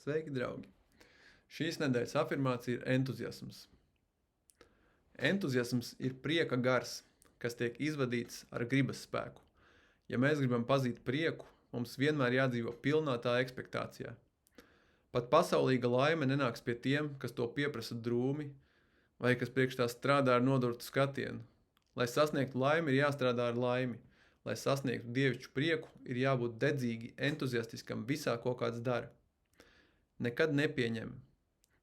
Sveiki, draugi! Šīs nedēļas afirmācija ir entuziasms. Entuziasms ir prieka gars, kas tiek izvadīts ar gribas spēku. Ja mēs gribam pazīt prieku, mums vienmēr jādzīvo pilnā tā ekspektācijā. Pat pasaulīga laime nenāks pie tiem, kas to pieprasa drūmi, vai kas priekš tā strādā ar nodurtu skatienu. Lai sasniegtu laimi, ir jāstrādā ar laimi. Lai sasniegtu dievišķu prieku, ir jābūt dedzīgi, entuziastiskam visā, ko kāds dara. Nekad nepieņem,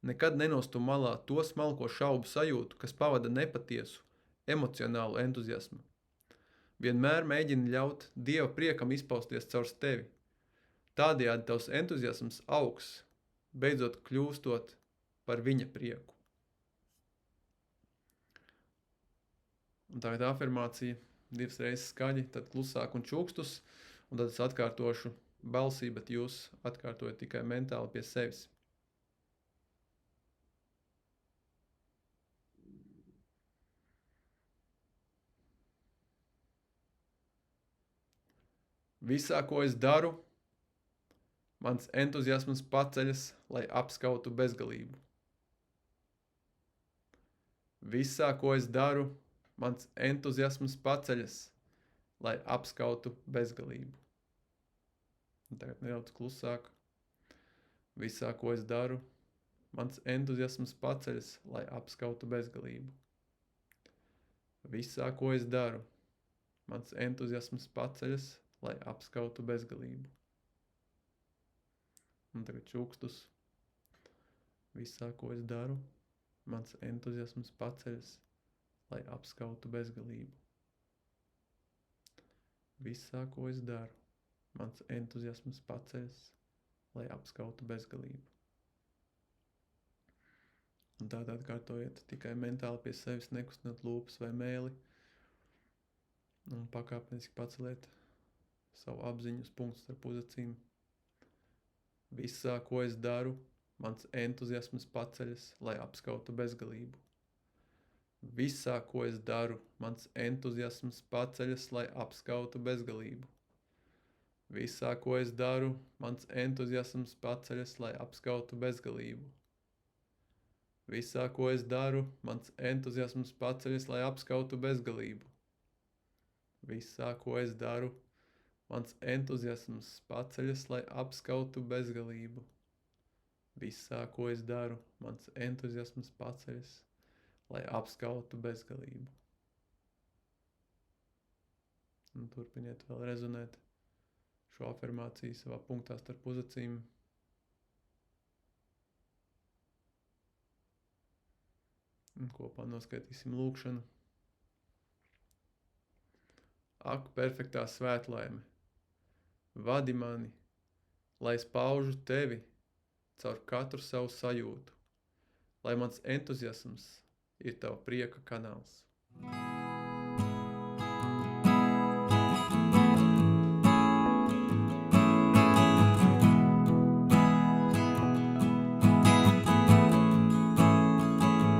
nekad nenostum malā to smalko šaubu sajūtu, kas pavada nepatiesu, emocionālu entuziasmu. Vienmēr mēģini ļaut Dieva priekam izpausties caur tevi. Tādējādi tavs entuziasms augs, beidzot kļūstot par viņa prieku. Un tagad afirmācija 2 reizes skaļi, tad klusāk un čukstus, un tad es atkārtošu balsī, bet jūs atkārtojat tikai mentāli pie sevis. Visā, ko es daru, mans entuziasms paceļas, lai apskautu bezgalību. Visā, ko es daru, mans entuziasms paceļas, lai apskautu bezgalību. Un tagad nedaudz klusāk. Visā, ko es daru, mans entuziasms paceļas, lai apskautu bezgalību. Visā, ko es daru, mans entuziasms paceļas, lai apskautu bezgalību. Un tagad čukstus. Visā, ko es daru, mans entuziasms paceļas, lai apskautu bezgalību. Visā, ko es daru, mans entuziasms paceļas, lai apskautu bezgalību. Un tādā atkārtojiet tikai mentāli pie sevis, nekustinot lūpas vai mēli, un pakāpeniski paceliet savu apziņu uz punktu starp uzacīm. Visā, ko es daru, mans entuziasms paceļas, lai apskautu bezgalību. Visā, ko es daru, mans entuziasms paceļas, lai apskautu bezgalību. Visā, ko es daru, mans entuziasms paceļas, lai apskautu bezgalību. Visā, ko es daru, mans entuziasms paceļas, lai apskautu bezgalību. Visā, ko es daru, mans entuziasms paceļas, lai apskautu bezgalību. Visā, ko es daru, mans entuziasms paceļas, lai apskautu bezgalību. Un turpiniet vēl rezonēt šo afirmāciju savā punktā starp uzacīm. Un kopā noskaitīsim lūkšanu. Ak, perfektā svētlaime, vadi mani, lai es paužu tevi caur katru savu sajūtu, lai mans entuziasms ir tava prieka kanāls.